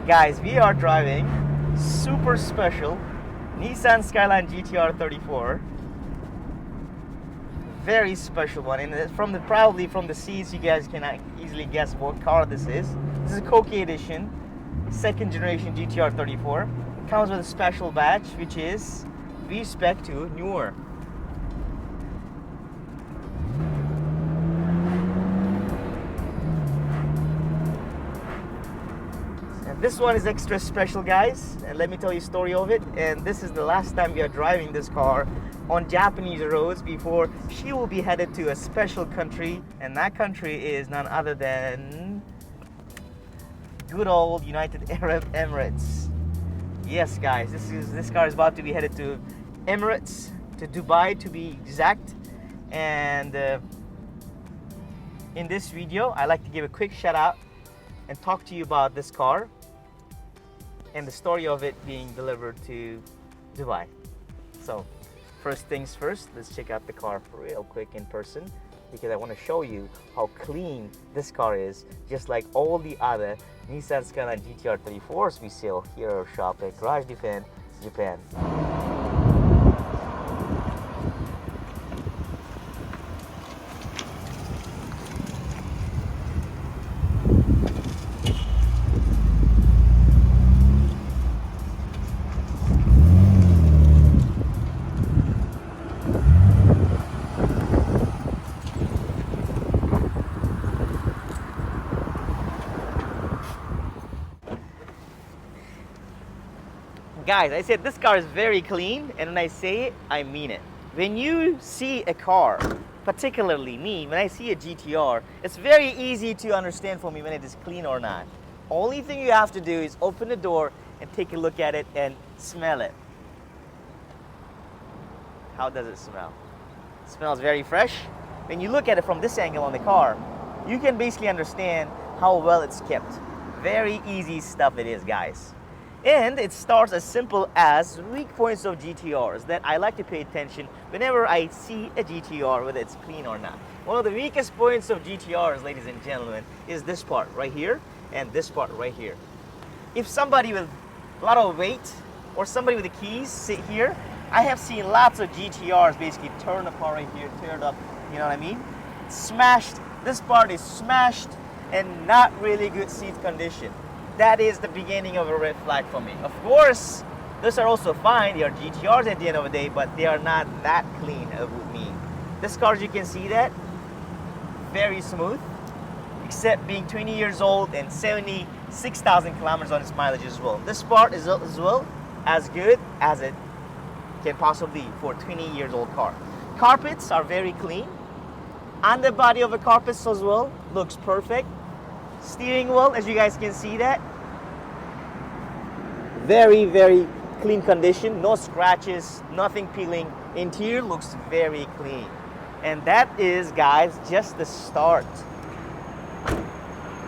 Guys, we are driving super special Nissan Skyline GTR 34. Very special one, and probably from the seats you guys can easily guess what car this is. This is a Koki edition, second generation GTR 34. It comes with a special badge which is VSPEC to NUR. This one is extra special, guys, and let me tell you a story of it. And this is the last time we are driving this car on Japanese roads before she will be headed to a special country, and that country is none other than good old United Arab Emirates. Yes, guys, this car is about to be headed to Emirates, to Dubai to be exact. And in this video, I like to give a quick shout out and talk to you about this car and the story of it being delivered to Dubai. So first things first, let's check out the car real quick in person, because I want to show you how clean this car is, just like all the other Nissan Skyline GTR 34s we sell here at our shop at Garage Defend, Japan. Guys, I said this car is very clean, and when I say it, I mean it. When you see a car, particularly me, when I see a GTR, it's very easy to understand for me when it is clean or not. Only thing you have to do is open the door and take a look at it and smell it. How does it smell? It smells very fresh. When you look at it from this angle on the car, you can basically understand how well it's kept. Very easy stuff it is, guys. And it starts as simple as weak points of GTRs that I like to pay attention whenever I see a GTR, whether it's clean or not. One of the weakest points of GTRs, ladies and gentlemen, is this part right here and this part right here. If somebody with a lot of weight or somebody with the keys sit here, I have seen lots of GTRs basically turn apart right here, teared up, you know what I mean? Smashed. This part is smashed and not really good seat condition. That is the beginning of a red flag for me. Of course, those are also fine. They are GTRs at the end of the day, but they are not that clean with me. This car, as you can see that, very smooth, except being 20 years old and 76,000 kilometers on its mileage as well. This part is as well as good as it can possibly be for a 20 years old car. Carpets are very clean. Underbody of the carpets as well looks perfect. Steering wheel, as you guys can see that, very, very clean condition, no scratches, nothing peeling. Interior looks very clean. And that is, guys, just the start.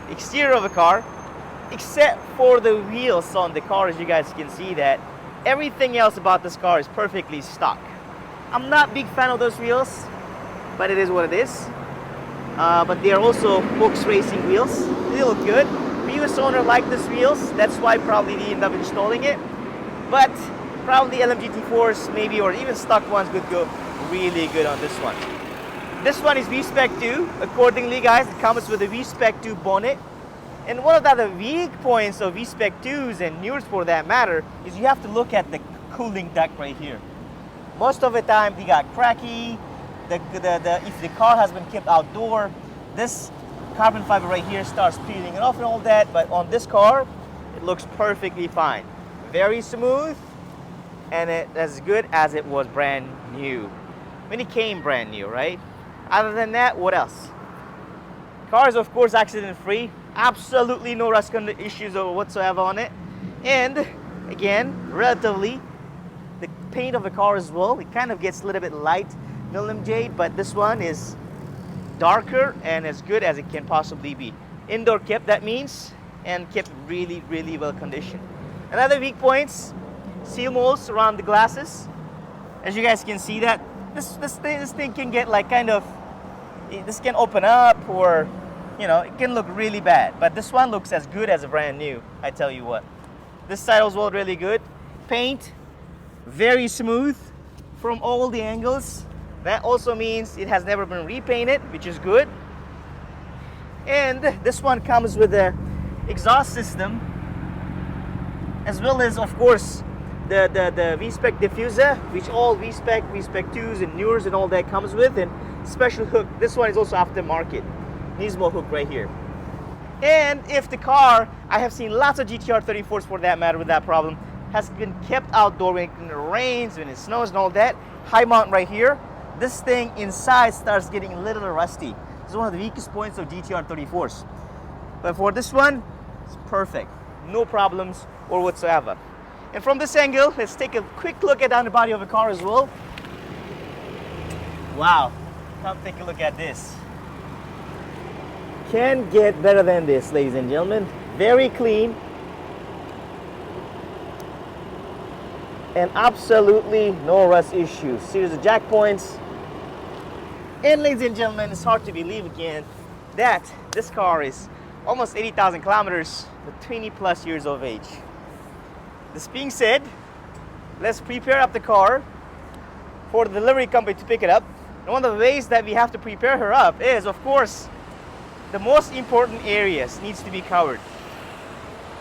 Exterior of the car, except for the wheels on the car, as you guys can see that, everything else about this car is perfectly stock. I'm not a big fan of those wheels, but it is what it is. But they are also Fox Racing wheels. They look good. Previous owner liked these wheels. That's why probably they ended up installing it. But probably LMGT4s maybe, or even stock ones would go really good on this one. This one is VSPEC 2. Accordingly, guys, it comes with a VSPEC 2 bonnet. And one of the other weak points of VSPEC 2s and NURs for that matter is you have to look at the cooling duct right here. Most of the time they got cracky. If the car has been kept outdoor, this carbon fiber right here starts peeling off and all that, but on this car, it looks perfectly fine. Very smooth, and it's as good as it was brand new. When it came brand new, right? Other than that, what else? Car is, of course, accident-free. Absolutely no rust issues or whatsoever on it. And, again, relatively, the paint of the car as well, it kind of gets a little bit light. Millennium Jade, but this one is darker and as good as it can possibly be. Indoor kept, that means, and kept really, really well conditioned. Another weak points, seal molds around the glasses. As you guys can see that, this thing can get like kind of, this can open up, or, you know, it can look really bad. But this one looks as good as a brand new, I tell you what. This side as well, really good. Paint, very smooth from all the angles. That also means it has never been repainted, which is good. And this one comes with the exhaust system, as well as, of course, the VSPEC diffuser, which all VSPEC 2s and NURs and all that comes with, and special hook. This one is also aftermarket. Nismo hook right here. And if the car, I have seen lots of GTR 34s for that matter with that problem, has been kept outdoor when it rains, when it snows and all that, high mount right here, this thing inside starts getting a little rusty. This is one of the weakest points of GTR 34s. But for this one, it's perfect. No problems or whatsoever. And from this angle, let's take a quick look at the underbody of the car as well. Wow, come take a look at this. Can't get better than this, ladies and gentlemen. Very clean. And absolutely no rust issues. Series of jack points. And ladies and gentlemen, it's hard to believe again that this car is almost 80,000 kilometers with 20 plus years of age. This being said, let's prepare up the car for the delivery company to pick it up. And one of the ways that we have to prepare her up is, of course, the most important areas needs to be covered.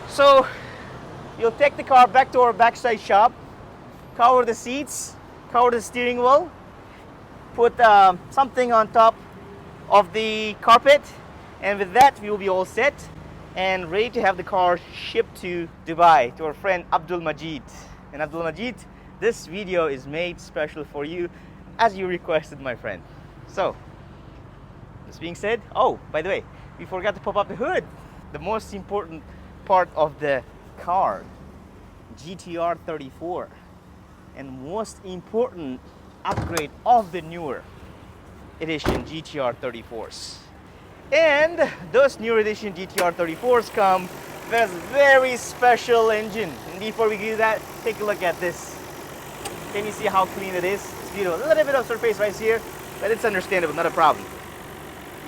So you'll take the car back to our backside shop, cover the seats, cover the steering wheel, put something on top of the carpet, and with that we will be all set and ready to have the car shipped to Dubai to our friend Abdelmajeed. And Abdelmajeed, this video is made special for you as you requested, my friend. So, this being said, oh, by the way, we forgot to pop up the hood. The most important part of the car, GTR 34, and most important upgrade of the newer edition GTR 34s. And those new edition GTR 34s come with a very special engine. And before we do that, take a look at this. Can you see how clean it is? It's beautiful. A little bit of surface right here, but it's understandable, not a problem.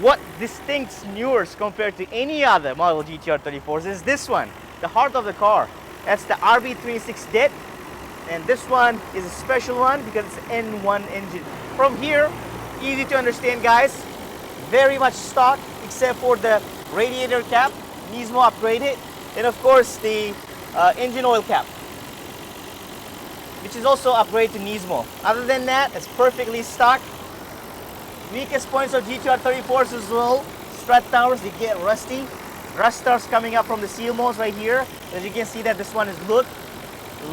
What distincts NURs compared to any other model GTR 34s is this one, the heart of the car. That's the RB36 DET. And this one is a special one because it's an N1 engine. From here, easy to understand, guys. Very much stock, except for the radiator cap, Nismo upgraded, and of course the engine oil cap, which is also upgraded to Nismo. Other than that, it's perfectly stock. Weakest points of GTR 34s as well, strut towers, they get rusty. Rust starts coming up from the seal modes right here. As you can see that this one is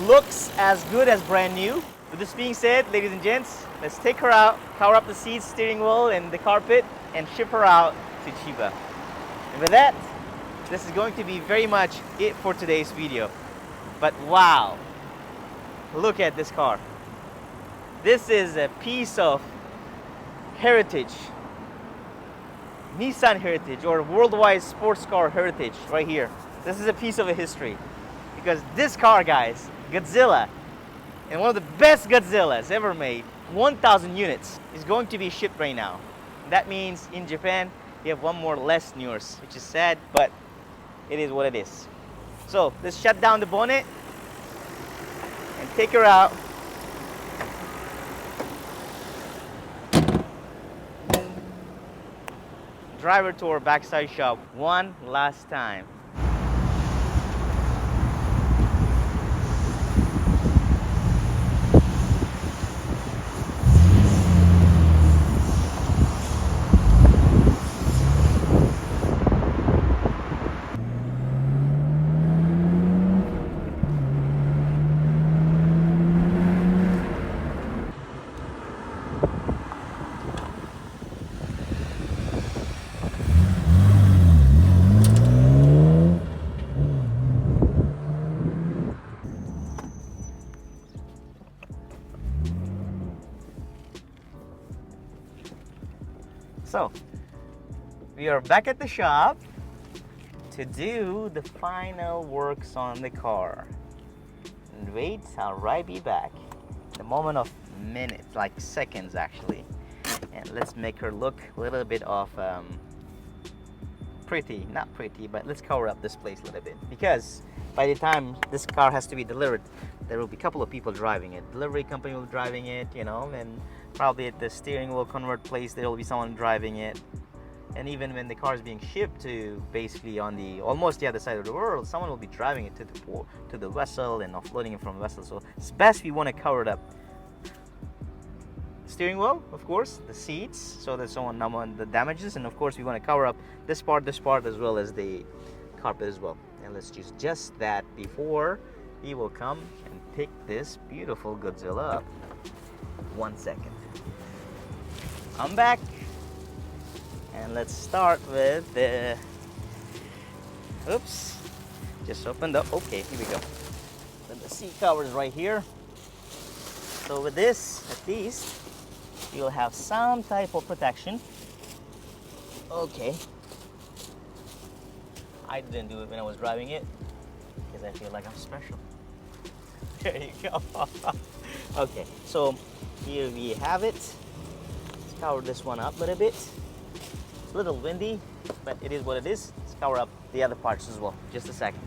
looks as good as brand new. With this being said, ladies and gents, let's take her out, cover up the seats, steering wheel, and the carpet, and ship her out to Chiba. And with that, this is going to be very much it for today's video. But wow, look at this car. This is a piece of heritage, Nissan heritage, or worldwide sports car heritage right here. This is a piece of a history, because this car, guys, Godzilla, and one of the best Godzillas ever made, 1,000 units, is going to be shipped right now. That means in Japan, we have one more less NURs, which is sad, but it is what it is. So let's shut down the bonnet and take her out. Drive her to our backside shop one last time. So, we are back at the shop to do the final works on the car. And wait, I'll right be back. The moment of minutes, like seconds actually. And let's make her look a little bit of pretty, not pretty, but let's cover up this place a little bit, because by the time this car has to be delivered, there will be a couple of people driving it. Delivery company will be driving it, you know, and probably at the steering wheel convert place there will be someone driving it. And even when the car is being shipped to basically on the almost the other side of the world, someone will be driving it to the port, to the vessel, and offloading it from the vessel. So it's best we want to cover it up. Steering wheel, of course, the seats, so that someone not the damages, and of course we want to cover up this part, as well as the carpet as well. And let's choose just that before he will come and pick this beautiful Godzilla up. 1 second. I'm back. And let's start with the, oops, just opened up. Okay, here we go. Then the seat cover is right here. So with this, at least, you'll have some type of protection. Okay. I didn't do it when I was driving it, because I feel like I'm special. There you go. Okay, so here we have it. Let's cover this one up a little bit. It's a little windy, but it is what it is. Let's cover up the other parts as well. Just a second.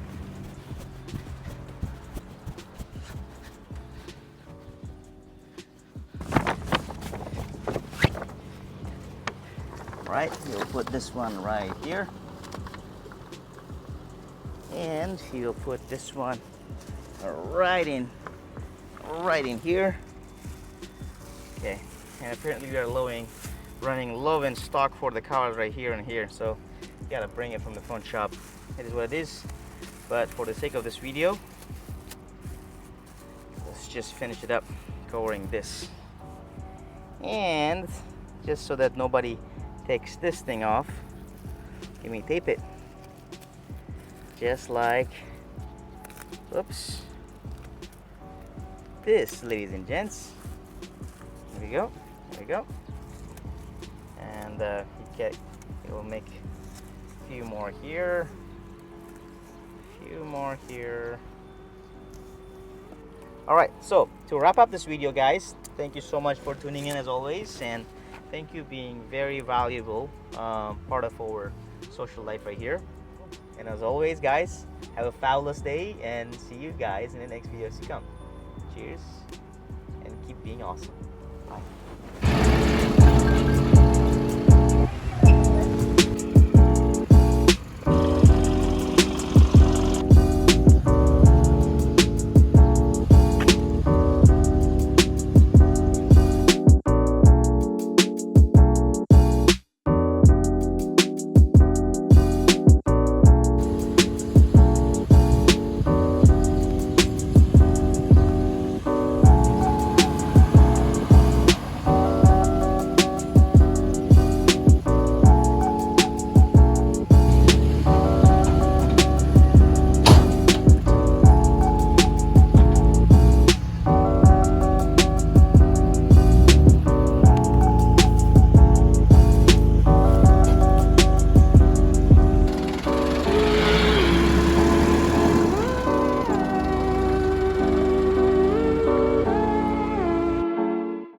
All right, you'll put this one right here. And you'll put this one right in here. Okay, and apparently we are running low in stock for the cars right here and here, so you gotta bring it from the front shop. It is what it is, but for the sake of this video, let's just finish it up covering this. And just so that nobody takes this thing off, let me tape it just like, oops, this, ladies and gents. Here we go, there we go. And it will make a few more here, All right, so to wrap up this video, guys, thank you so much for tuning in as always, and thank you being very valuable part of our social life right here. And as always, guys, have a fabulous day, and see you guys in the next videos to come. Cheers, and keep being awesome. Bye.